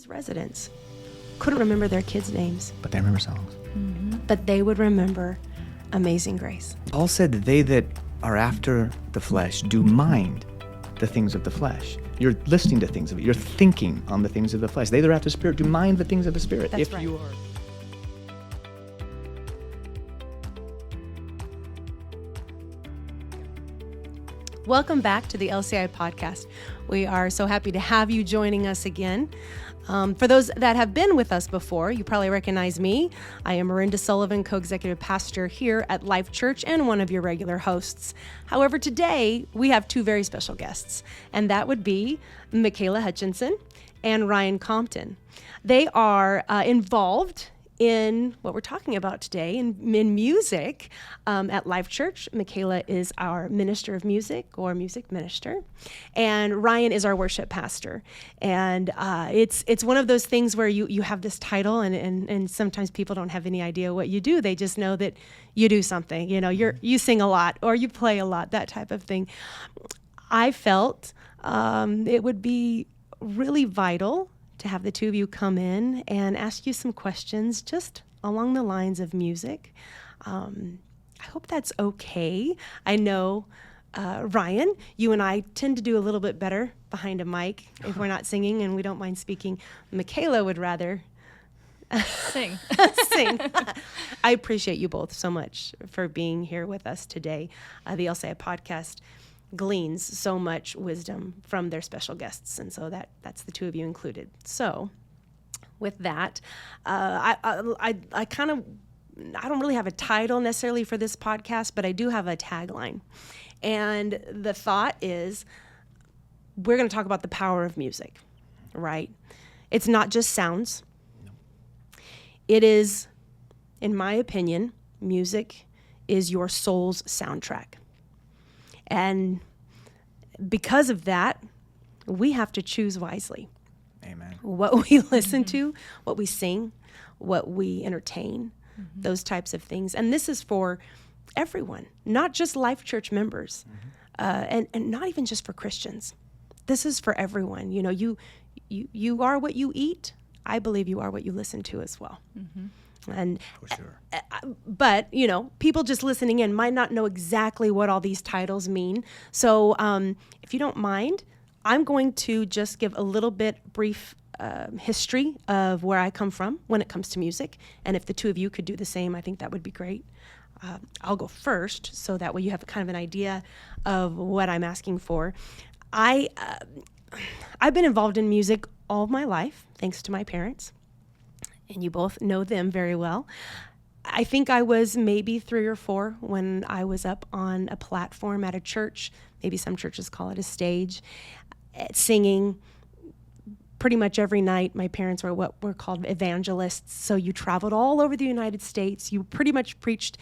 these residents couldn't remember their kids' names, But they remember songs. but they would remember Amazing Grace. Paul said that they that are after the flesh do mind the things of the flesh. You're listening to things of it. You're thinking on the things of the flesh. They that are after the Spirit do mind the things of the Spirit. That's if right. you are... Welcome back to the LCI podcast. We are so happy to have you joining us again. For those that have been with us before, you probably recognize me. I am Marenda Sullivan, co-executive pastor here at LifeChurch and one of your regular hosts. However, today we have two very special guests, and that would be MiKayla Hutchinson and Ryan Compton. They are involved in what we're talking about today in music at LifeChurch. MiKayla is our minister of music or music minister, and Ryan is our worship pastor. And it's one of those things where you have this title, and sometimes people don't have any idea what you do. They just know that you do something. You know, you sing a lot or you play a lot, that type of thing. I felt it would be really vital to have the two of you come in and ask you some questions just along the lines of music. I hope that's okay. I know, Ryan, you and I tend to do a little bit better behind a mic if we're not singing and we don't mind speaking. MiKayla would rather sing. sing. I appreciate you both so much for being here with us today. The LCI podcast gleans so much wisdom from their special guests, and so that's the two of you included. So with that, I don't really have a title necessarily for this podcast, but I do have a tagline, and the thought is we're going to talk about the power of music, right? It's not just sounds. It is, in my opinion, music is your soul's soundtrack. And because of that, we have to choose wisely. Amen. What we listen to, what we sing, what we entertain, those types of things. And this is for everyone, not just LifeChurch members, and not even just for Christians. This is for everyone. You know, you are what you eat. I believe you are what you listen to as well. And For sure. But, you know, people just listening in might not know exactly what all these titles mean. So if you don't mind, I'm going to just give a little bit brief history of where I come from when it comes to music. And if the two of you could do the same, I think that would be great. I'll go first, so that way you have kind of an idea of what I'm asking for. I've been involved in music all of my life, thanks to my parents. And you both know them very well. I think I was maybe 3 or 4 when I was up on a platform at a church. Maybe some churches call it a stage, singing pretty much every night. My parents were what were called evangelists. So you traveled all over the United States. You pretty much preached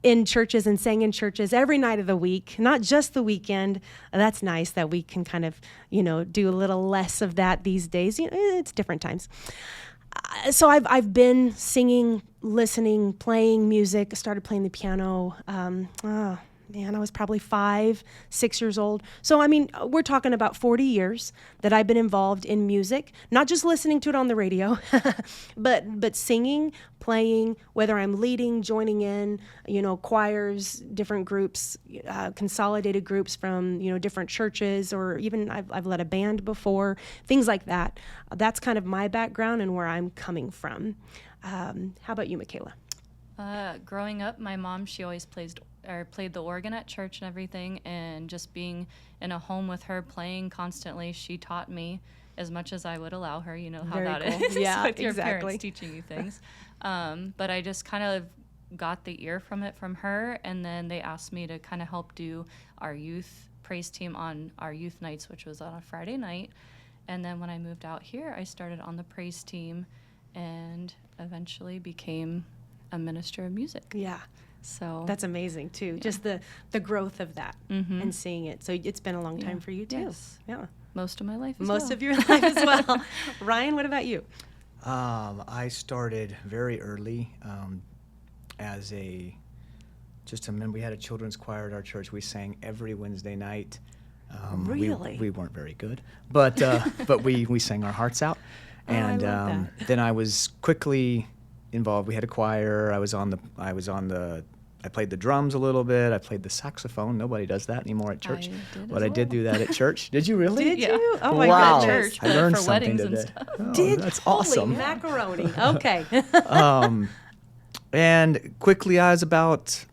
in churches and sang in churches every night of the week, not just the weekend. That's nice that we can kind of, do a little less of that these days. It's different times. So I've been singing, listening, playing music. I started playing the piano. I was probably 5, 6 years old. So, we're talking about 40 years that I've been involved in music, not just listening to it on the radio, but singing, playing, whether I'm leading, joining in, choirs, different groups, consolidated groups from, different churches, or even I've led a band before, things like that. That's kind of my background and where I'm coming from. How about you, MiKayla? Growing up, my mom, she always played the organ at church and everything, and just being in a home with her playing constantly, she taught me as much as I would allow her. You know how Very that cool. is Yeah, with your exactly. parents teaching you things. But I just kind of got the ear from her, and then they asked me to kind of help do our youth praise team on our youth nights, which was on a Friday night. And then when I moved out here, I started on the praise team and eventually became a minister of music. Yeah. So That's amazing too. Yeah. Just the growth of that and seeing it. So it's been a long time for you too. Yes. Yeah. Most of my life as Most well. of your life as well. Ryan, what about you? I started very early as a member. We had a children's choir at our church. We sang every Wednesday night. Really? We weren't very good, but we sang our hearts out. And I love that. then I was quickly involved. We had a choir. I played the drums a little bit. I played the saxophone. Nobody does that anymore at church. But I did do that at church. Did you really? Did Yeah. you? Oh my Wow. goodness. Church, I but learned for something weddings and today. stuff. Oh, that's awesome. Holy macaroni. Okay. And quickly, I was about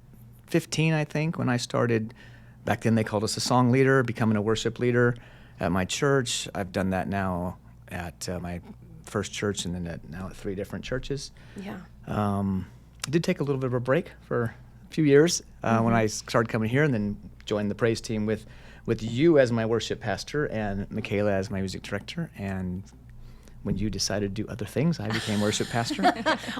15, I think, when I started. Back then, they called us a song leader, becoming a worship leader at my church. I've done that now at my first church, and then now at 3 different churches. Yeah. I did take a little bit of a break for a few years when I started coming here, and then joined the praise team with you as my worship pastor and MiKayla as my music director. And when you decided to do other things, I became worship pastor.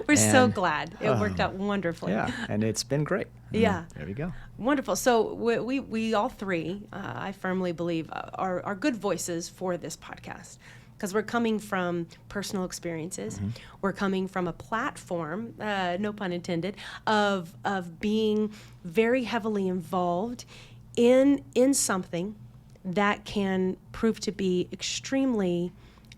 We're so And, glad. It worked out wonderfully. Yeah, and it's been great. Yeah. There we go. Wonderful. So we all three, I firmly believe, are good voices for this podcast, because we're coming from personal experiences. We're coming from a platform, no pun intended, of being very heavily involved in something that can prove to be extremely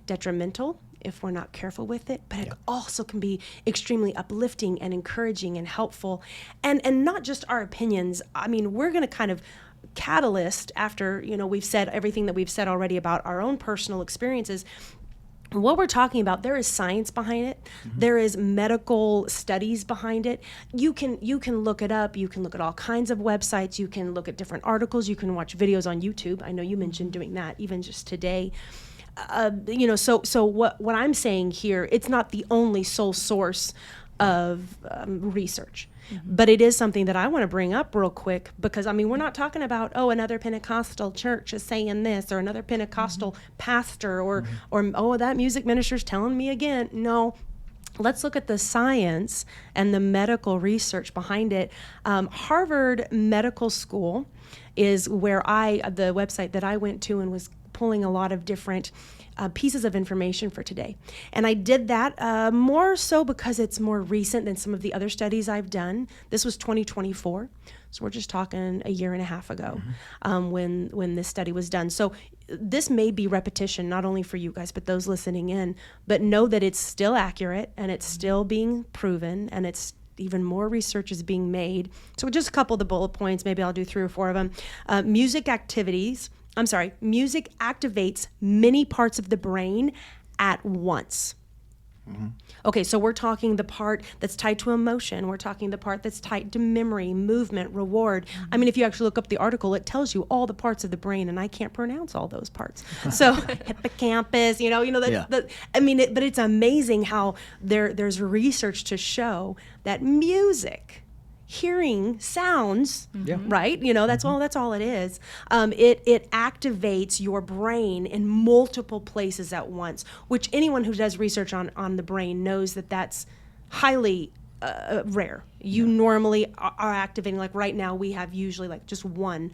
detrimental if we're not careful with it, but it also can be extremely uplifting and encouraging and helpful. And not just our opinions. I mean, we're going to kind of catalyst after, we've said everything that we've said already about our own personal experiences. What we're talking about, there is science behind it. There is medical studies behind it. You can look it up. You can look at all kinds of websites. You can look at different articles. You can watch videos on YouTube. I know you mentioned doing that even just today. So what I'm saying here, it's not the only sole source of research. But it is something that I want to bring up real quick, because, we're not talking about, another Pentecostal church is saying this, or another Pentecostal pastor, or that music minister's telling me again. No. Let's look at the science and the medical research behind it. Harvard Medical School is where the website that I went to and was pulling a lot of different pieces of information for today. And I did that more so because it's more recent than some of the other studies I've done. This was 2024. So we're just talking a year and a half ago when this study was done. So this may be repetition, not only for you guys, but those listening in, but know that it's still accurate and it's still being proven, and it's even more research is being made. So just a couple of the bullet points, maybe I'll do 3 or 4 of them. Music activates many parts of the brain at once. Okay, so we're talking the part that's tied to emotion. We're talking the part that's tied to memory, movement, reward. If you actually look up the article, it tells you all the parts of the brain, and I can't pronounce all those parts. So hippocampus, but it's amazing how there's research to show that music, hearing sounds, right? That's all it is. It activates your brain in multiple places at once, which anyone who does research on the brain knows that that's highly rare. You normally are activating, like right now we have usually like just one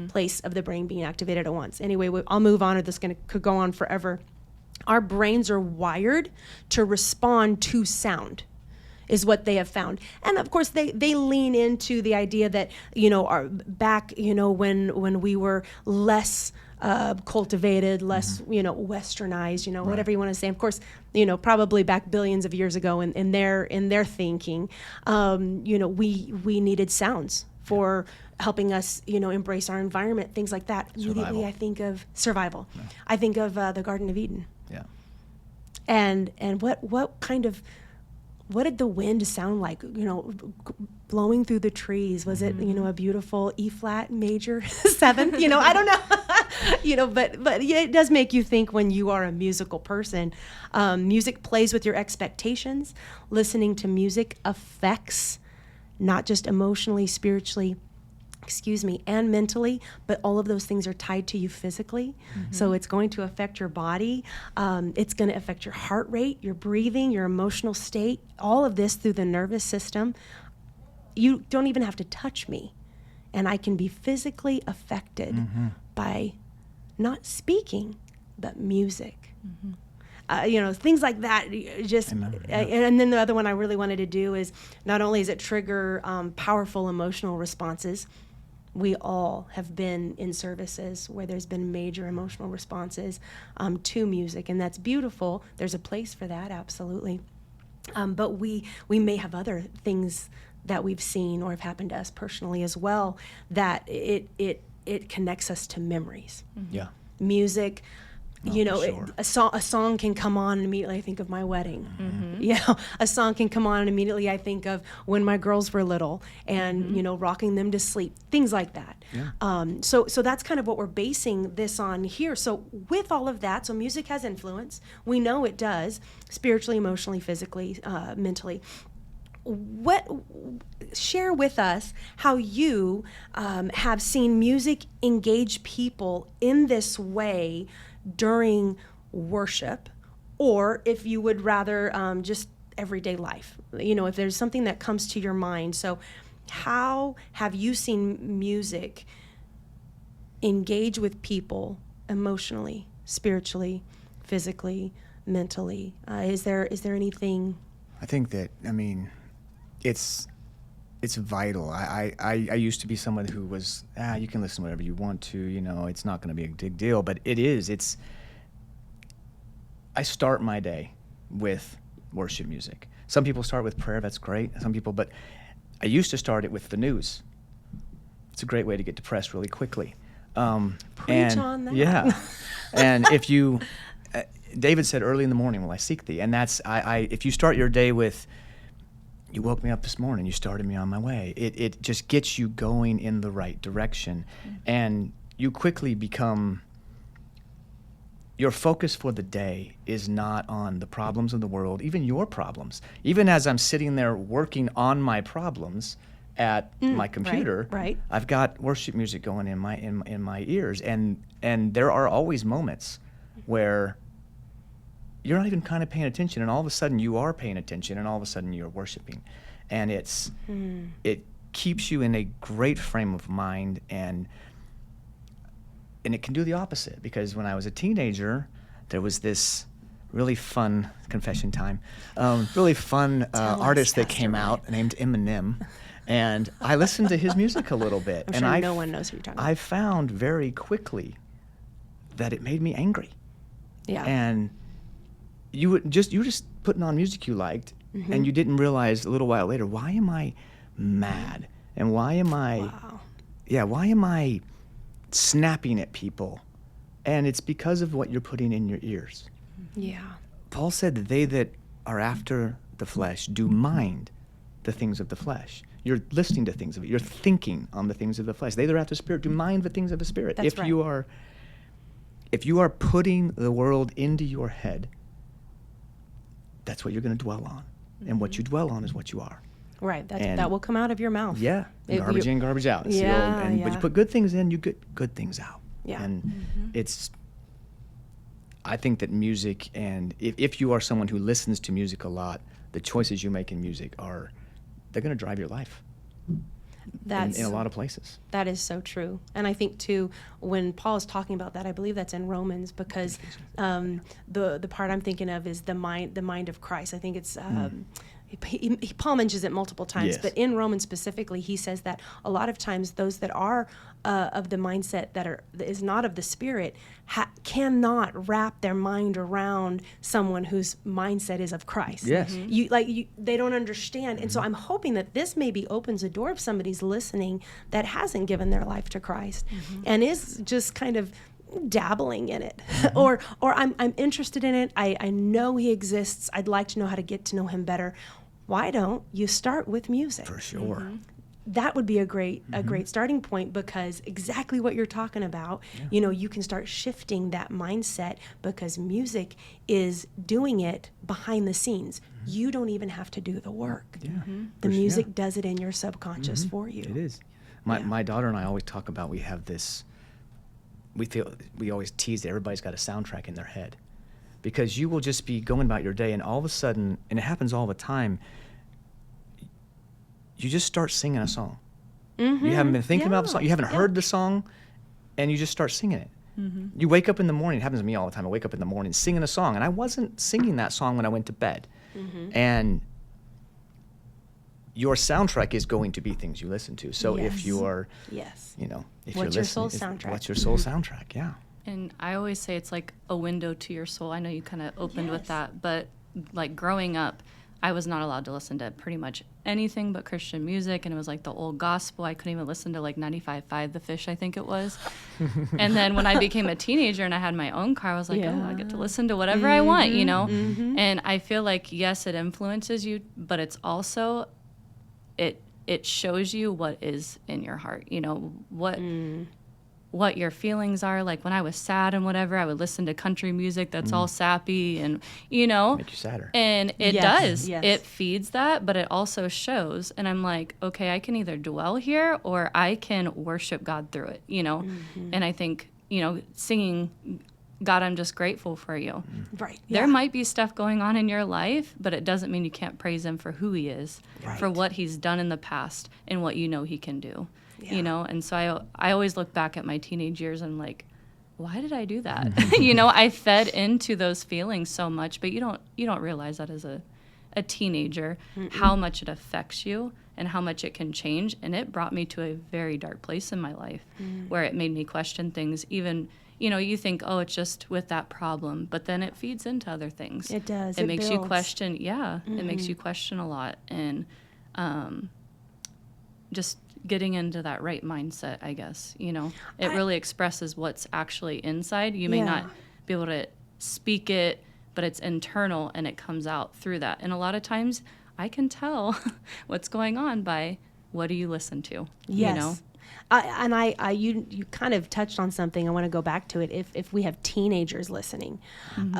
place of the brain being activated at once. Anyway, I'll move on, or this could go on forever. Our brains are wired to respond to sound, is what they have found. And of course they lean into the idea that, back, when we were less cultivated, less, westernized, whatever you want to say. Of course, probably back billions of years ago in their thinking, we needed sounds for helping us, embrace our environment, things like that. Immediately I think of survival. Yeah. I think of the Garden of Eden. Yeah. And what did the wind sound like, blowing through the trees? Was it, a beautiful E flat major 7th? I don't know. But yeah, it does make you think when you are a musical person. Music plays with your expectations. Listening to music affects not just emotionally, spiritually, and mentally, but all of those things are tied to you physically. So it's going to affect your body. It's going to affect your heart rate, your breathing, your emotional state, all of this through the nervous system. You don't even have to touch me, and I can be physically affected by not speaking, but music. Things like that. And then the other one I really wanted to do is, not only does it trigger powerful emotional responses, We all have been in services where there's been major emotional responses to music, and that's beautiful. There's a place for that, absolutely. But we may have other things that we've seen or have happened to us personally as well, that it connects us to memories. Yeah. Music, you know, sure. a song can come on and immediately I think of my wedding. You know, a song can come on and immediately I think of when my girls were little and, you know, rocking them to sleep, things like that. Yeah. So that's kind of what we're basing this on here. So with all of that, so music has influence. We know it does, spiritually, emotionally, physically, mentally. Share with us how you have seen music engage people in this way during worship, or if you would rather just everyday life. You know, if there's something that comes to your mind. So how have you seen music engage with people emotionally, spiritually, physically, mentally? Is there anything? I think that, I mean, it's vital. I used to be someone who was, you can listen to whatever you want to, you know, it's not going to be a big deal, but it is. I start my day with worship music. Some people start with prayer, that's great. Some people, but I used to start it with the news. It's a great way to get depressed really quickly. Preach on that. Yeah. And if you, David said, early in the morning will I seek thee. And that's, if you start your day with, you woke me up this morning, you started me on my way. It just gets you going in the right direction. And you quickly become, your focus for the day is not on the problems of the world, even your problems. Even as I'm sitting there working on my problems at my computer, right. I've got worship music going in my ears. And there are always moments where you're not even kind of paying attention, and all of a sudden you are paying attention, and all of a sudden you're worshiping. And it keeps you in a great frame of mind, and it can do the opposite, because when I was a teenager, there was this really fun, confession time, really fun artist that came out named Eminem, and I listened to his music a little bit. I'm sure no one knows who you're talking about. I found very quickly that it made me angry. Yeah. And you were just putting on music you liked, and you didn't realize a little while later, why am I mad? And why am I snapping at people? And it's because of what you're putting in your ears. Yeah. Paul said that they that are after the flesh do mind the things of the flesh. You're listening to things of it. You're thinking on the things of the flesh. They that are after the spirit do mind the things of the spirit. That's right. If you are putting the world into your head, that's what you're going to dwell on. And what you dwell on is what you are. Right. That will come out of your mouth. Yeah. Garbage in, garbage out. It's Yeah, But you put good things in, you get good things out. Yeah. And I think that music, and if you are someone who listens to music a lot, the choices you make in music they're going to drive your life. In a lot of places. That is so true. And I think, too, when Paul is talking about that, I believe that's in Romans, because the part I'm thinking of is the mind of Christ. I think it's Paul mentions it multiple times, Yes. but in Romans specifically, he says that a lot of times those that are of the mindset that is not of the Spirit cannot wrap their mind around someone whose mindset is of Christ. Yes. They don't understand. And so I'm hoping that this maybe opens a door if somebody's listening that hasn't given their life to Christ and is just kind of dabbling in it, or I'm interested in it. I know he exists. I'd like to know how to get to know him better. Why don't you start with music? For sure. That would be a great starting point, because exactly what you're talking about, you can start shifting that mindset, because music is doing it behind the scenes. You don't even have to do the work. Yeah. The music does it in your subconscious for you. It is. My daughter and I always talk about, we have this, we always tease that everybody's got a soundtrack in their head, because you will just be going about your day, and all of a sudden, and it happens all the time, you just start singing a song. You haven't been thinking about the song. You haven't heard the song, and you just start singing it. You wake up in the morning. It happens to me all the time. I wake up in the morning singing a song, and I wasn't singing that song when I went to bed. And your soundtrack is going to be things you listen to. So if you are, Yes. you know, if What's you're your soul listening, soundtrack? what's your soul soundtrack? Yeah. And I always say it's like a window to your soul. I know you kind of opened with Yes. that, but like growing up, I was not allowed to listen to pretty much anything but Christian music, and it was like the old gospel. I couldn't even listen to like 95.5 The Fish, I think it was. And then when I became a teenager and I had my own car, I was like, oh, I get to listen to whatever I want, you know? And I feel like, yes, it influences you, but it's also, it shows you what is in your heart, you know, what your feelings are. Like when I was sad and whatever, I would listen to country music that's all sappy and, you know. Make you sadder. And it Yes, does. yes. It feeds that, but it also shows. And I'm like, okay, I can either dwell here or I can worship God through it, you know. And I think, you know, singing, God, I'm just grateful for you. Right. There might be stuff going on in your life, but it doesn't mean you can't praise him for who he is, for Right. what he's done in the past and what you know he can do. Yeah. You know, and so I always look back at my teenage years and like, why did I do that? You know, I fed into those feelings so much, but you don't realize that as a teenager, how much it affects you and how much it can change. And it brought me to a very dark place in my life where it made me question things. Even, you know, you think, oh, it's just with that problem, but then it feeds into other things. It does. It It makes you builds. question. Yeah, it makes you question a lot. And just getting into that right mindset, I guess, you know, it really expresses what's actually inside. You may not be able to speak it, but it's internal and it comes out through that. And a lot of times I can tell what's going on by what do you listen to, Yes. you know? You kind of touched on something. I want to go back to it. If we have teenagers listening,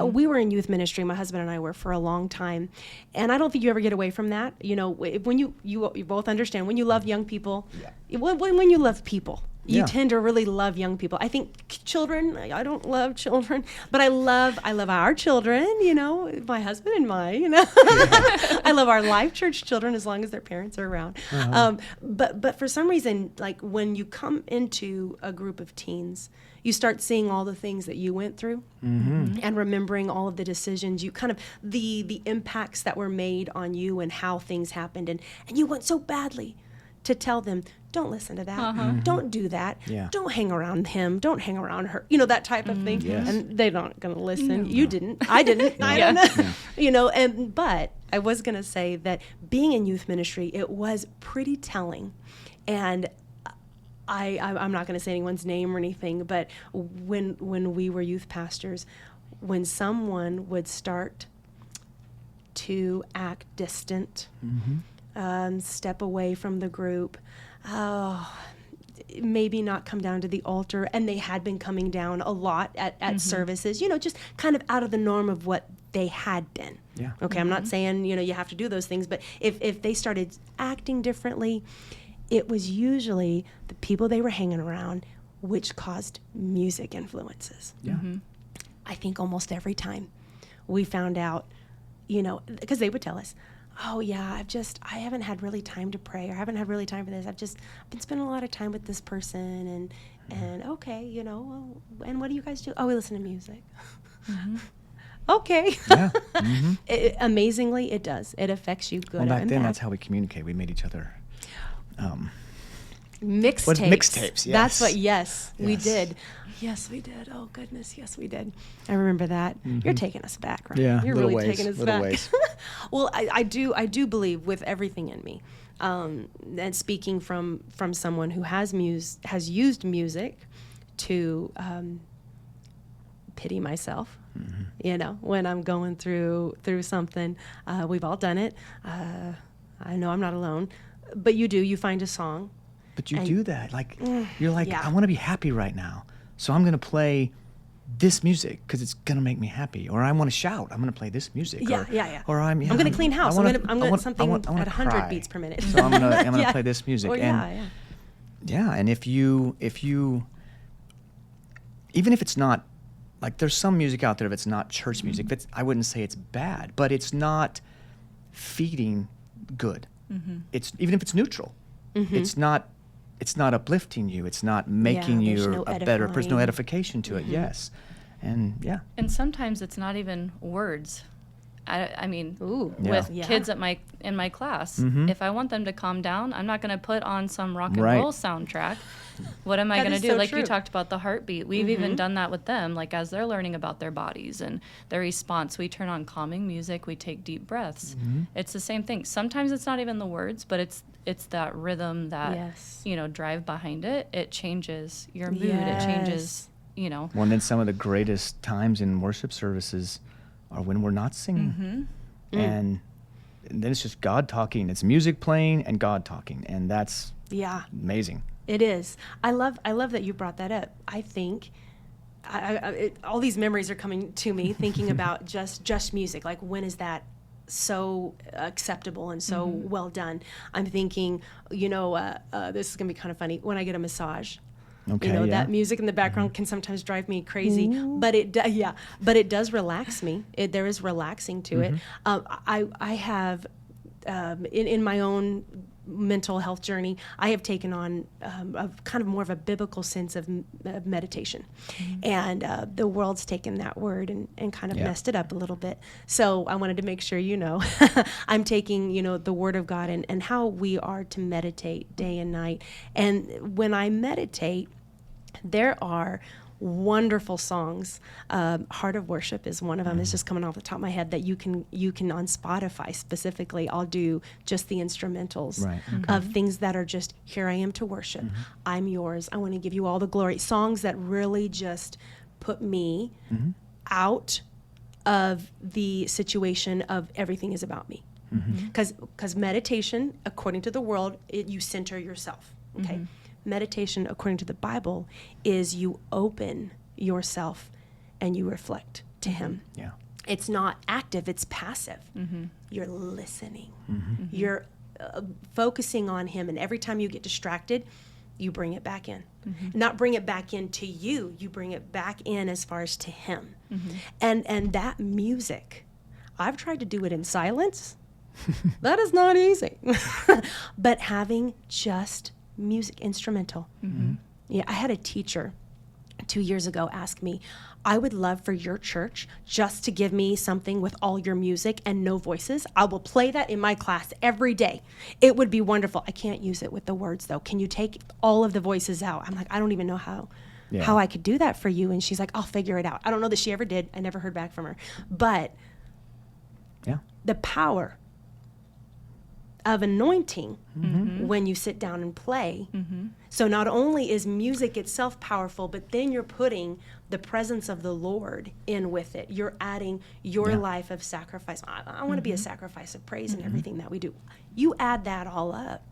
we were in youth ministry. My husband and I were for a long time, and I don't think you ever get away from that. You know, when you both understand when you love young people, when you love people, you tend to really love young people. I think children. I don't love children, but I love our children. You know, my husband and mine. You know, I love our LifeChurch children as long as their parents are around. But for some reason, like when you come into a group of teens, you start seeing all the things that you went through and remembering all of the decisions, you kind of the impacts that were made on you and how things happened, and you want so badly to tell them, don't listen to that. Don't do that. Yeah. Don't hang around him. Don't hang around her. You know, that type of thing. Yes. And they're not going to listen. You didn't. I didn't. I don't know. You know, but I was going to say that being in youth ministry, it was pretty telling. And I'm not going to say anyone's name or anything, but when we were youth pastors, when someone would start to act distant, step away from the group, maybe not come down to the altar, and they had been coming down a lot at services, you know, just kind of out of the norm of what they had been. Yeah. Okay, I'm not saying, you know, you have to do those things, but if they started acting differently, it was usually the people they were hanging around, which caused music influences. Yeah. I think almost every time we found out, you know, because they would tell us, oh yeah, I haven't had really time to pray, or I haven't had really time for this. I've been spending a lot of time with this person, and okay, you know, well, and what do you guys do? Oh, we listen to music. Okay. Yeah. Amazingly, it does. It affects you good. Well, back and then, bad. that's how we communicate. We made each other. Mixtapes. Mixtapes, yes. That's what, yes, we Yes. did. Yes, we did. Oh, goodness, yes, we did. I remember that. You're taking us back, right? Yeah, You're little really ways, taking us little back. ways. Well, I do believe with everything in me, and speaking from someone who has used music to pity myself. You know, when I'm going through something, we've all done it. I know I'm not alone, but you find a song. But you And- do that. Like, you're like, yeah. I want to be happy right now. So I'm going to play this music because it's going to make me happy. Or I want to shout. I'm going to play this music. Yeah. Or I'm going to clean house. I'm going to something I wanna at 100 cry. beats per minute. So I'm going to Yeah. play this music. Or And and if you even if it's not, like, there's some music out there, if it's not church music, I wouldn't say it's bad, but it's not feeding good. It's even if it's neutral, it's not uplifting you. It's not making there's you no a better person. No edifying. edification to it. Yes, and And sometimes it's not even words. I mean, Ooh. with Yeah. kids in my class, if I want them to calm down, I'm not going to put on some rock and Right. roll soundtrack. What am I That going to is do? so Like true. you talked about the heartbeat. We've even done that with them. Like as they're learning about their bodies and their response, we turn on calming music. We take deep breaths. It's the same thing. Sometimes it's not even the words, but it's that rhythm that Yes. drive behind it. It changes your mood. Yes. It changes. Well, and then some of the greatest times in worship services are when we're not singing. And then it's just God talking. It's music playing and God talking. And that's Yeah. amazing. It is. I love that you brought that up. I think all these memories are coming to me thinking about just music. Like when is that so acceptable and so well done? I'm thinking, this is gonna be kind of funny when I get a massage. Okay, That music in the background can sometimes drive me crazy, but it does relax me. There is relaxing to it. I have in my own mental health journey, I have taken on a kind of more of a biblical sense of meditation, and the world's taken that word and kind of messed it up a little bit. So I wanted to make sure I'm taking the Word of God and how we are to meditate day and night. And when I meditate, there are wonderful songs. Heart of Worship is one of them. It's just coming off the top of my head that you can on Spotify specifically. I'll do just the instrumentals of things that are just, here I am to worship. I'm yours. I want to give you all the glory. Songs that really just put me out of the situation of everything is about me. Because meditation, according to the world, you center yourself. Okay. Meditation, according to the Bible, is you open yourself and you reflect to Him. Yeah. It's not active, it's passive. You're listening. You're focusing on Him, and every time you get distracted, you bring it back in. Not bring it back into you, you bring it back in as far as to Him. And that music, I've tried to do it in silence. That is not easy. But having just music, instrumental. Yeah, I had a teacher 2 years ago ask me, I would love for your church just to give me something with all your music and no voices. I will play that in my class every day. It would be wonderful. I can't use it with the words though. Can you take all of the voices out? I'm like, I don't even know how I could do that for you. And she's like, I'll figure it out. I don't know that she ever did. I never heard back from her. But the power of anointing when you sit down and play. So not only is music itself powerful, but then you're putting the presence of the Lord in with it. You're adding your life of sacrifice. I want to be a sacrifice of praise in everything that we do. You add that all up.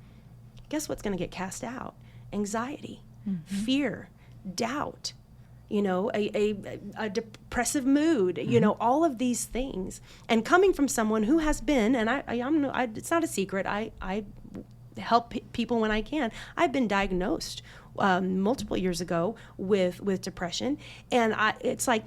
Guess what's going to get cast out? Anxiety, fear, doubt, a depressive mood, all of these things. And coming from someone who has been, and it's not a secret, I help people when I can. I've been diagnosed multiple years ago with depression, and it's like,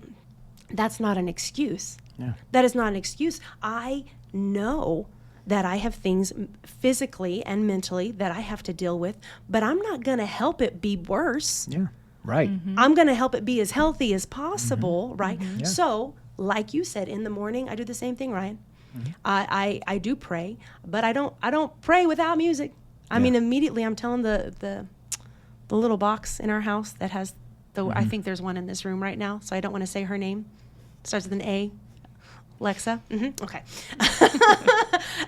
that's not an excuse. Yeah. That is not an excuse. I know that I have things physically and mentally that I have to deal with, but I'm not going to help it be worse. Yeah. Right. I'm going to help it be as healthy as possible, right? Yeah. So, like you said, in the morning, I do the same thing, Ryan. I do pray, but I don't pray without music. I mean, immediately I'm telling the little box in our house that has I think there's one in this room right now, so I don't want to say her name. Starts with an A. Lexa. Okay.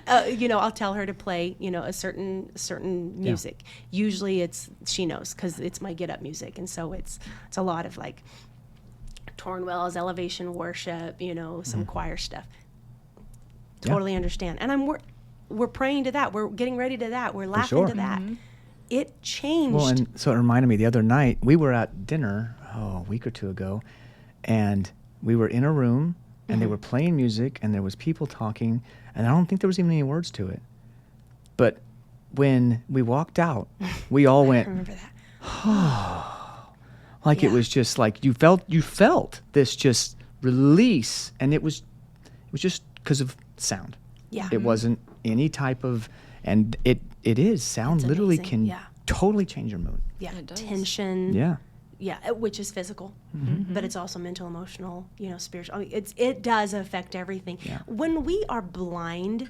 I'll tell her to play, a certain music. Usually she knows because it's my get up music. And so it's a lot of like Tornwell's elevation worship, some choir stuff. Totally understand. And we're praying to that. We're getting ready to that. We're laughing to that. It changed. Well, and so it reminded me the other night, we were at dinner, a week or two ago, and we were in a room, and they were playing music, and there was people talking, and I don't think there was even any words to it. But when we walked out, we all went, I remember that. like it was just like you felt this just release, and it was just because of sound. Yeah. It wasn't any type of, and it is sound It's literally amazing. can totally change your mood. Yeah. It does. Tension. Yeah. Yeah, which is physical, but it's also mental, emotional, spiritual. I mean, it does affect everything. Yeah. When we are blind,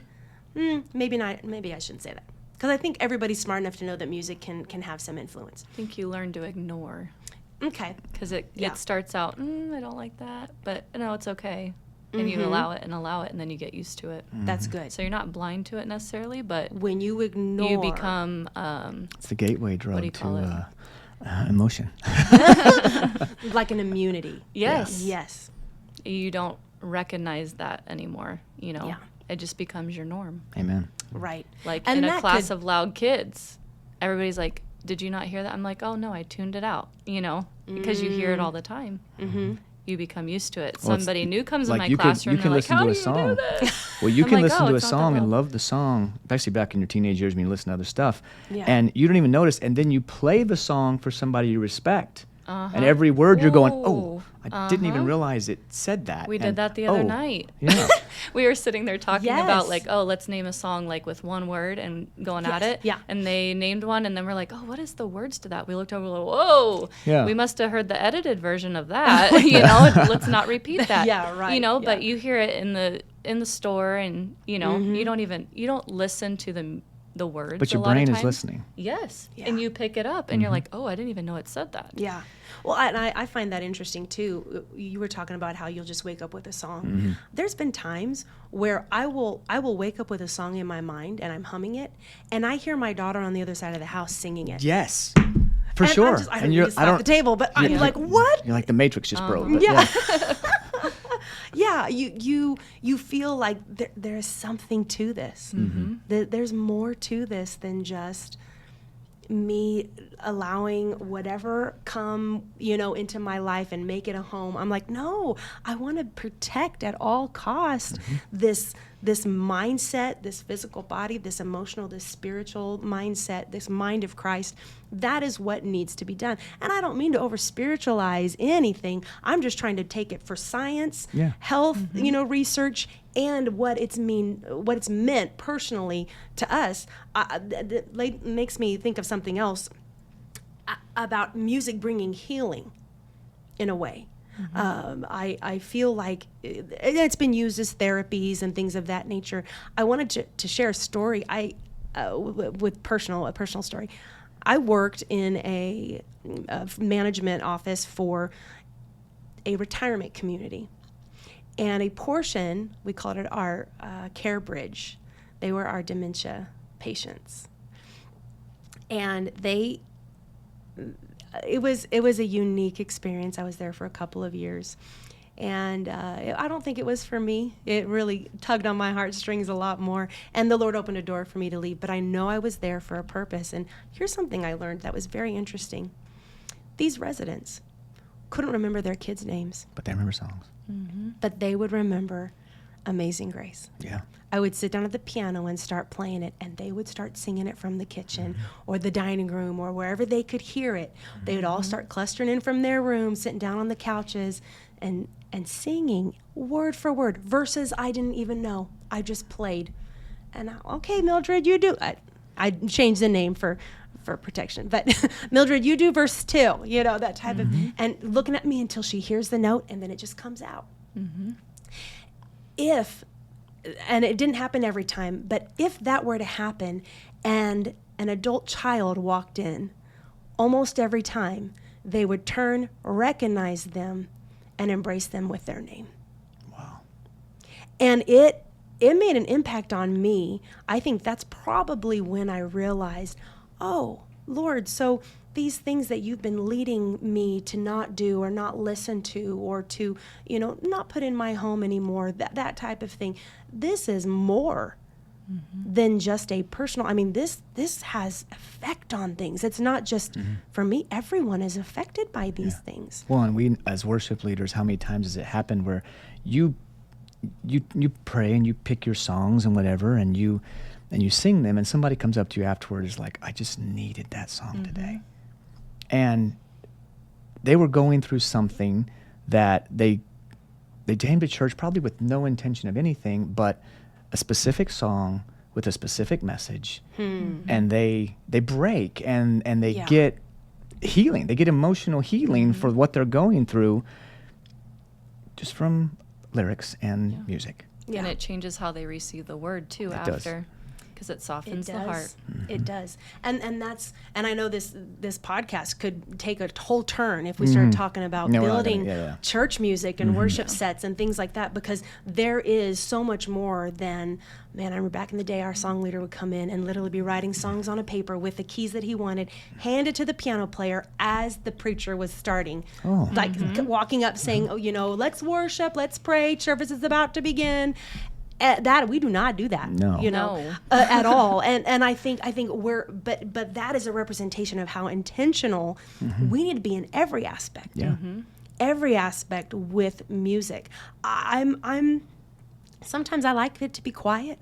maybe not. Maybe I shouldn't say that, because I think everybody's smart enough to know that music can have some influence. I think you learn to ignore. Okay. Because it Yeah. starts out, I don't like that, but no, it's okay. And you allow it, and then you get used to it. That's good. So you're not blind to it necessarily, but When you ignore, you become, It's the gateway drug What do you call to emotion. like an immunity. yes, Yes. you don't recognize that anymore, Yeah. It just becomes your norm. Amen. Right. Like And in a that class could- of loud kids, everybody's like, did you not hear that? I'm like, oh no, I tuned it out, because you hear it all the time. Mm-hmm. You become used to it. Well, it's Somebody new comes in like my you can- classroom, you can they're like, listen how to do a you song. do this? Well, you I'm can like, listen "Oh, to a it's not that song and loud." love the song, especially back in your teenage years when you listen to other stuff, Yeah. and you don't even notice, and then you play the song for somebody you respect, Uh-huh. and every word you're going, Whoa. I didn't even realize it said that. We did and, that the other oh, night. Yeah. We were sitting there talking about Yes. let's name a song with one word and going at Yes. it. Yeah. And they named one, and then we're like, oh, what is the words to that? We looked over, like, whoa. Yeah. We must have heard the edited version of that. Let's not repeat that. Yeah, right. But Yeah. you hear it in the store, and you don't listen to the words. But your a lot of brain is times. listening. Yes. Yeah. And you pick it up, and you're like, oh, I didn't even know it said that. Yeah. Well, I find that interesting too. You were talking about how you'll just wake up with a song. There's been times where I will wake up with a song in my mind and I'm humming it, and I hear my daughter on the other side of the house singing it. Yes. For And sure. I don't mean to slap the table, but I'm like, what? You're like the Matrix just broke. But Yeah. Yeah, you feel like there's something to this. There's more to this than just me allowing whatever come into my life and make it a home. I'm like, no, I want to protect at all costs this mindset, this physical body, this emotional, this spiritual mindset, this mind of Christ. That is what needs to be done. And I don't mean to over spiritualize anything. I'm just trying to take it for science, health, research, and what it's meant personally to us. That makes me think of something else about music bringing healing in a way. I feel like it's been used as therapies and things of that nature. I wanted to share a story. With a personal story. I worked in a management office for a retirement community, and a portion, we called it our care bridge. They were our dementia patients, and it was a unique experience. I was there for a couple of years, and I don't think it was for me. It really tugged on my heartstrings a lot more, and the Lord opened a door for me to leave, but I know I was there for a purpose. And here's something I learned that was very interesting. These residents couldn't remember their kids' names, But they remember songs. but they would remember Amazing Grace. Yeah. I would sit down at the piano and start playing it, and they would start singing it from the kitchen or the dining room or wherever they could hear it. They would all start clustering in from their room, sitting down on the couches and singing word for word, verses I didn't even know. I just played. And okay, Mildred, you do. I changed the name for protection, but Mildred, you do verse 2, that type of, and looking at me until she hears the note, and then it just comes out. And it didn't happen every time, but if that were to happen and an adult child walked in, almost every time they would turn, recognize them, and embrace them with their name. Wow. And it made an impact on me. I think that's probably when I realized, oh, Lord, so these things that you've been leading me to not do or not listen to or to, not put in my home anymore, that type of thing, this is more than just a personal, this has effect on things. It's not just for me. Everyone is affected by these things. Well, and we as worship leaders, how many times has it happened where you pray and you pick your songs and whatever, and you sing them, and somebody comes up to you afterward is like, I just needed that song today. And they were going through something that they came to church probably with no intention of anything but a specific song with a specific message, and they break and they get healing. They get emotional healing for what they're going through just from lyrics and music. And it changes how they receive the word too after, because it softens the heart. It does. And I know this podcast could take a whole turn if we start talking about building church music and worship sets and things like that, because there is so much more than, man, I remember back in the day our song leader would come in and literally be writing songs on a paper with the keys that he wanted, hand it to the piano player as the preacher was starting. Like walking up saying, oh, you know, let's worship, let's pray, service is about to begin. That we do not do that, you know, at all. And I think but that is a representation of how intentional we need to be in every aspect. Every aspect with music. I'm sometimes I like it to be quiet.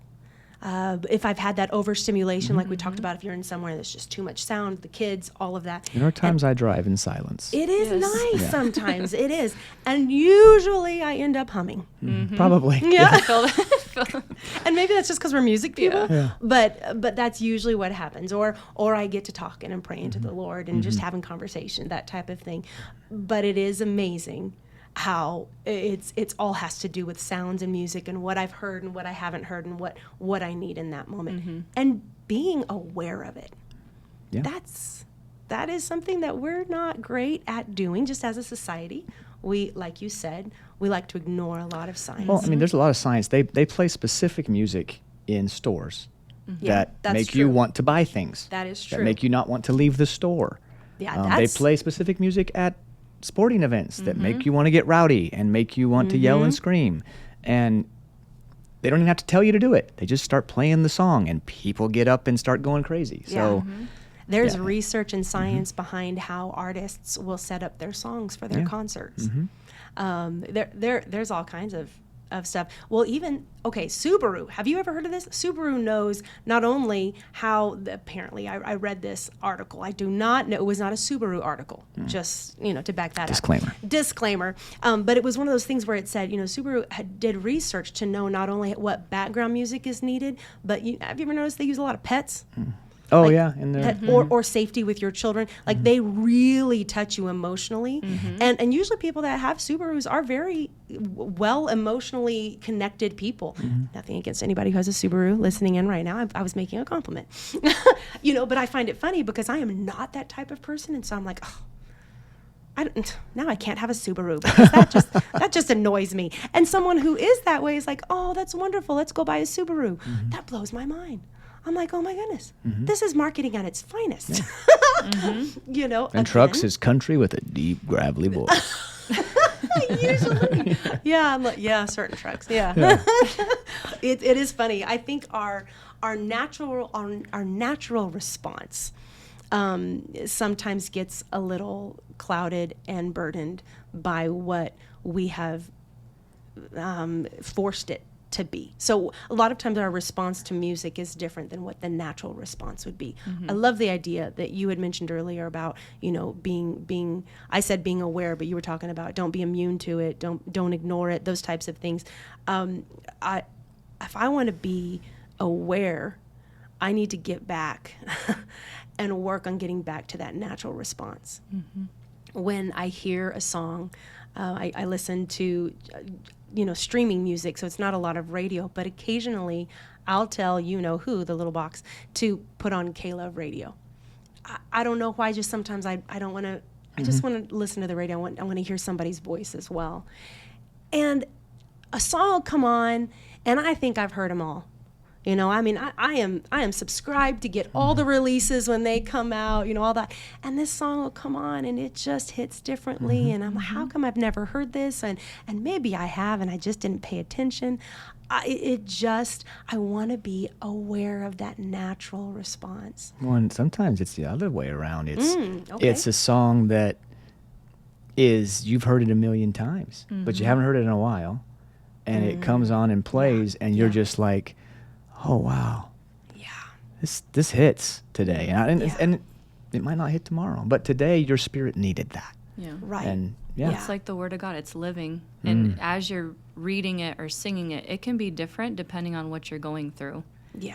If I've had that overstimulation, like we talked about, if you're in somewhere that's just too much sound, the kids, all of that. There are times I drive in silence. It is nice sometimes. It is. And usually I end up humming. Probably. Yeah. And maybe that's just because we're music people. But that's usually what happens. Or I get to talking and praying to the Lord and just having conversation, that type of thing. But it is amazing how it's all has to do with sounds and music and what I've heard and what I haven't heard and what I need in that moment. And being aware of it. That is something that we're not great at doing just as a society. We, like you said, we like to ignore a lot of signs. Well, I mean, there's a lot of signs. They play specific music in stores that make you want to buy things. That is true. That make you not want to leave the store. They play specific music at sporting events that make you want to get rowdy and make you want to yell and scream. And they don't even have to tell you to do it. They just start playing the song and people get up and start going crazy. So there's research and science behind how artists will set up their songs for their concerts. There's all kinds of stuff. Well, even, Subaru. Have you ever heard of this? Subaru knows not only how, apparently, I read this article. I do not know, it was not a Subaru article, just, to back that up. Disclaimer. But it was one of those things where it said, Subaru did research to know not only what background music is needed, but have you ever noticed they use a lot of pets? In there. Or safety with your children. Like they really touch you emotionally. And usually people that have Subarus are very well emotionally connected people. Nothing against anybody who has a Subaru listening in right now. I was making a compliment. But I find it funny because I am not that type of person. And so I'm like, now I can't have a Subaru because that just annoys me. And someone who is that way is like, oh, that's wonderful. Let's go buy a Subaru. That blows my mind. I'm like, oh my goodness, this is marketing at its finest. And trucks is country with a deep, gravelly voice. Usually. Certain trucks. It is funny. I think our natural response sometimes gets a little clouded and burdened by what we have forced it to be. So a lot of times our response to music is different than what the natural response would be. I love the idea that you had mentioned earlier about, being I said being aware, but you were talking about don't be immune to it, don't ignore it, those types of things. If I want to be aware, I need to get back and work on getting back to that natural response. When I hear a song, I listen to streaming music, so it's not a lot of radio, but occasionally I'll tell who, the little box, to put on MiKayla radio. I don't know why, just sometimes I don't want to, I just want to listen to the radio. I want to hear somebody's voice as well. And a song will come on, and I think I've heard them all. I am subscribed to get all the releases when they come out, all that. And this song will come on and it just hits differently. And I'm like, how come I've never heard this? And maybe I have and I just didn't pay attention. I want to be aware of that natural response. Well, and sometimes it's the other way around. It's a song that you've heard it a million times, but you haven't heard it in a while. And it comes on and plays and you're just like, oh wow, this hits today, and it might not hit tomorrow, but today your spirit needed that. Right. And it's like the Word of God; it's living, and as you're reading it or singing it, it can be different depending on what you're going through.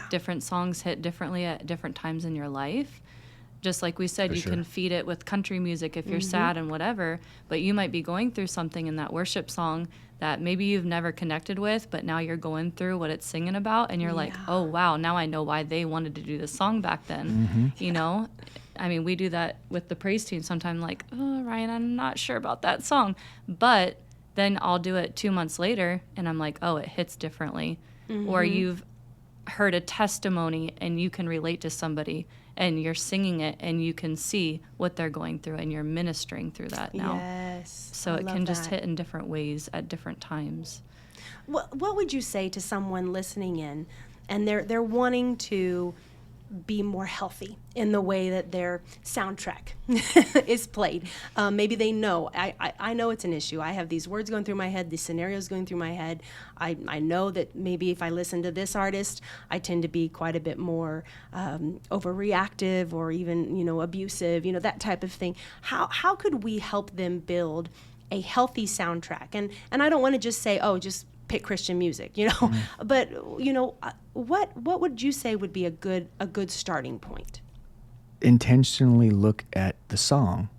Different songs hit differently at different times in your life, just like we said, For you sure. can feed it with country music if you're sad and whatever, but you might be going through something in that worship song that maybe you've never connected with, but now you're going through what it's singing about, and you're like, oh, wow, now I know why they wanted to do this song back then, you know? I mean, we do that with the praise team sometimes, like, oh, Ryan, I'm not sure about that song, but then I'll do it 2 months later, and I'm like, oh, it hits differently. Or you've heard a testimony, and you can relate to somebody, and you're singing it, and you can see what they're going through, and you're ministering through that now. Yes. So I it love can just that. hit in different ways at different times. What would you say to someone listening in, and they're wanting to be more healthy in the way that their soundtrack is played? Maybe they know. I know it's an issue. I have these words going through my head, these scenarios going through my head. I know that maybe if I listen to this artist, I tend to be quite a bit more overreactive or even, abusive, that type of thing. How could we help them build a healthy soundtrack? And I don't want to just say, oh, just pick Christian music, but what would you say would be a good starting point? Intentionally look at the song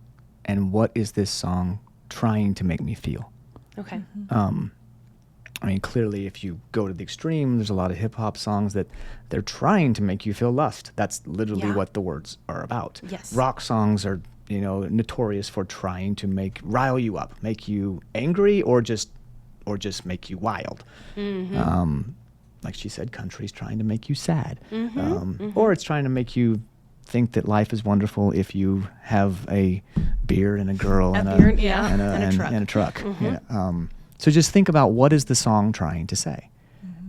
and what is this song trying to make me feel. Okay. I mean, clearly, if you go to the extreme, there's a lot of hip hop songs that they're trying to make you feel lust. That's literally Yeah. what the words are about. Yes. Rock songs are, notorious for trying to rile you up, make you angry, or just make you wild. Like she said, country's trying to make you sad. Or it's trying to make you think that life is wonderful if you have a beard and a girl and a truck. So just think about, what is the song trying to say?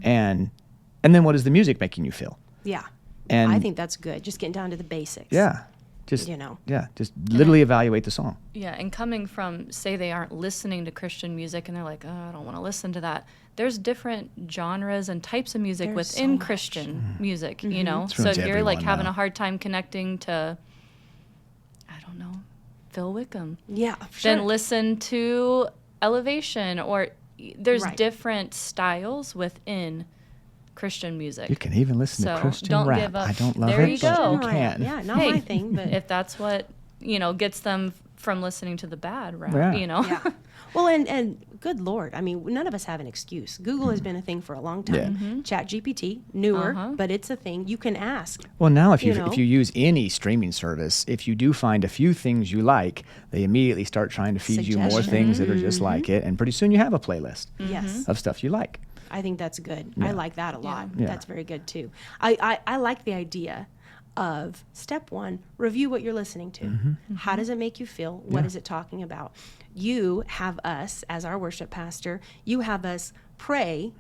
And then what is the music making you feel? Yeah. And I think that's good. Just getting down to the basics. Yeah. Just literally evaluate the song. Yeah, and coming from, say they aren't listening to Christian music and they're like, oh, I don't want to listen to that. There's different genres and types of music There's within so much. Christian music, It's So ruined if you're like everyone having now. a hard time connecting to, I don't know, Phil Wickham, Yeah. Sure. then listen to Elevation, or there's Right. different styles within Christian music. You can even listen So to Christian don't rap. give up. I don't love There it, you but go. you can. Yeah, not Hey, my thing, but if that's what gets them from listening to the bad rap, Yeah. yeah. Well, and good Lord, I mean, none of us have an excuse. Google has been a thing for a long time. Yeah. Chat GPT, newer, Uh-huh. but it's a thing. You can ask. Well, now if You you know? if you use any streaming service, if you do find a few things you like, they immediately start trying to feed you more Suggestion. things that are just like it, and pretty soon you have a playlist Yes. of stuff you like. I think that's good. Yeah. I like that a lot. Yeah. That's very good too. I like the idea of step one, review what you're listening to. How does it make you feel? What Yeah. is it talking about? You have us, as our worship pastor, you have us pray,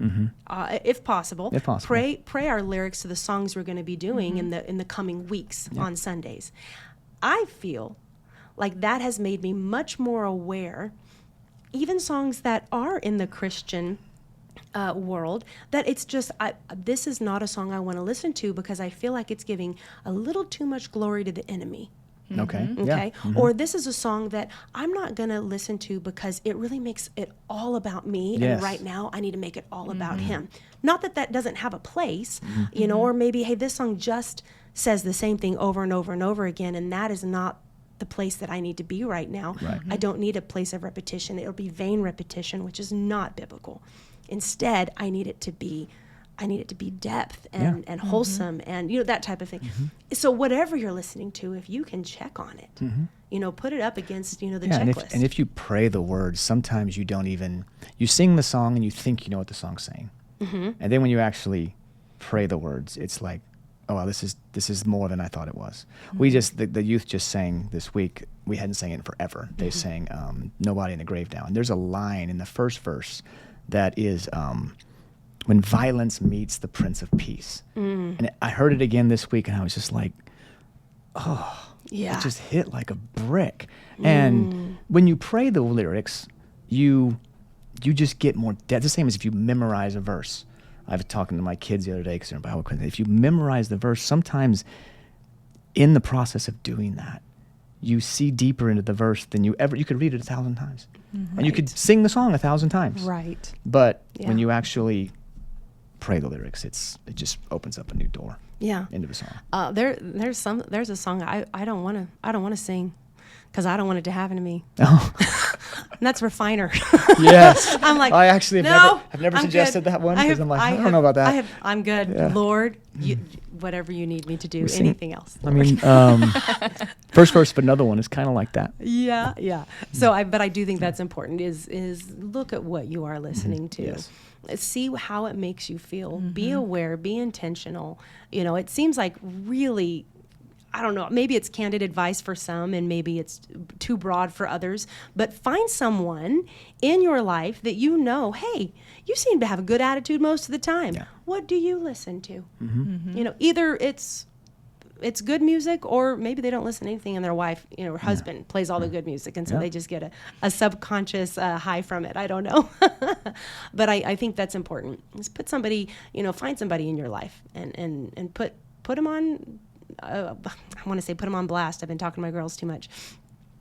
if possible. If possible. Pray our lyrics to the songs we're going to be doing in the coming weeks on Sundays. I feel like that has made me much more aware, even songs that are in the Christian world, that it's just, this is not a song I want to listen to because I feel like it's giving a little too much glory to the enemy. Okay. Okay. Yeah. Or this is a song that I'm not going to listen to because it really makes it all about me. Yes. And right now I need to make it all about him. Not that that doesn't have a place, or maybe, hey, this song just says the same thing over and over and over again. And that is not the place that I need to be right now. Right. I don't need a place of repetition. It'll be vain repetition, which is not biblical. Instead, I need it to be depth and wholesome and that type of thing. So whatever you're listening to, if you can check on it, put it up against the Yeah, checklist. and if you pray the words, sometimes you don't even, you sing the song and you think you know what the song's saying, and then when you actually pray the words, it's like, oh wow, this is more than I thought it was. We just the youth just sang this week. We hadn't sang it in forever. They sang "Nobody in the Grave Now," and there's a line in the first verse that is, when violence meets the Prince of Peace. And I heard it again this week, and I was just like, yeah. it just hit like a brick. And when you pray the lyrics, you just get more depth. The same as if you memorize a verse. I was talking to my kids the other day because they're in Bible class. If you memorize the verse, sometimes in the process of doing that, you see deeper into the verse than you could read it 1,000 times. And you could sing the song 1,000 times. Right. But Yeah. when you actually pray the lyrics, it just opens up a new door Yeah. into the song. There's a song I don't want to sing because I don't want it to happen to me. Oh, And that's Refiner. yes. I'm like, I actually no, have never I'm suggested good. that one because I'm like, I don't know about that. I'm good. Yeah. Lord, whatever you need me to do, sing- anything else. I mean, first verse of another one is kind of like that. Yeah. So but I do think that's important is look at what you are listening to. Yes. See how it makes you feel. Be aware, be intentional. It seems like really, I don't know, maybe it's candid advice for some and maybe it's too broad for others, but find someone in your life that hey, you seem to have a good attitude most of the time. Yeah. What do you listen to? Either it's good music or maybe they don't listen to anything and their wife, her husband plays all the good music and so they just get a subconscious high from it. I don't know. But I think that's important. Just put somebody, find somebody in your life and put them on, I want to say put them on blast. I've been talking to my girls too much.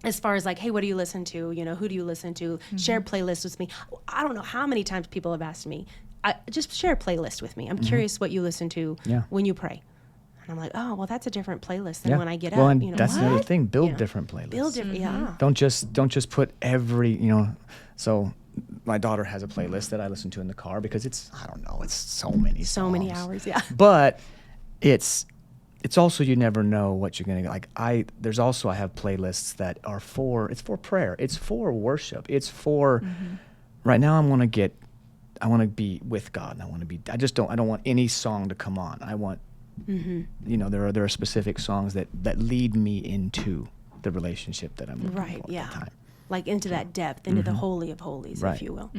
As far as like, hey, what do you listen to? Who do you listen to? Share playlists with me. I don't know how many times people have asked me, just share a playlist with me. I'm curious what you listen to when you pray. And I'm like, oh, well, that's a different playlist than when I get well, up. and that's another thing. Build different playlists. Build different, yeah. Don't just put every, so my daughter has a playlist that I listen to in the car because it's so many So many songs. hours, yeah. But it's also, you never know what you're going to get. Like I have playlists that are it's for prayer. It's for worship. It's for, right now I want to be with God. I don't want any song to come on. I want, there are specific songs that lead me into the relationship that I'm looking for at that time. Like into that depth, into the Holy of Holies, Right. if you will.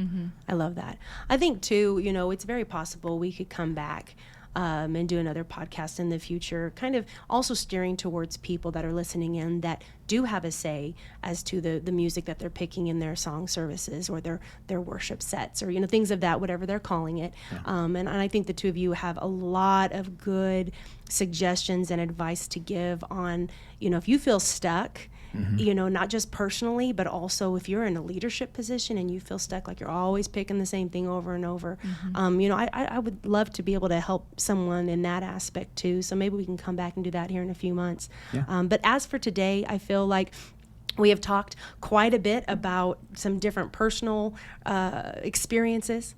I love that. I think too, it's very possible we could come back and do another podcast in the future, kind of also steering towards people that are listening in that do have a say as to the music that they're picking in their song services or their worship sets or, things of that, whatever they're calling it. And I think the two of you have a lot of good suggestions and advice to give on, if you feel stuck, not just personally, but also if you're in a leadership position and you feel stuck, like you're always picking the same thing over and over. I would love to be able to help someone in that aspect too. So maybe we can come back and do that here in a few months. Yeah. But as for today, I feel like we have talked quite a bit about some different personal experiences,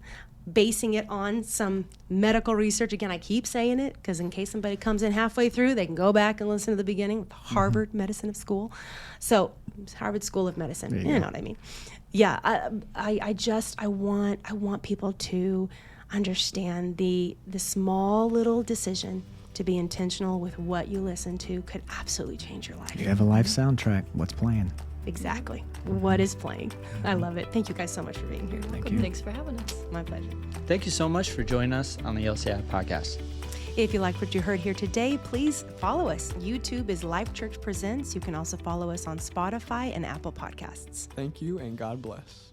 basing it on some medical research. Again, I keep saying it because in case somebody comes in halfway through, they can go back and listen to the beginning with Harvard Medicine School. So Harvard School of Medicine, you know what I mean? Yeah, I want people to understand the small little decision to be intentional with what you listen to could absolutely change your life. You have a life soundtrack. What's playing? Exactly. What is playing? I love it. Thank you guys so much for being here. Thank you. Thanks for having us. My pleasure. Thank you so much for joining us on the LCI podcast. If you liked what you heard here today, please follow us. YouTube is LifeChurch Presents. You can also follow us on Spotify and Apple Podcasts. Thank you and God bless.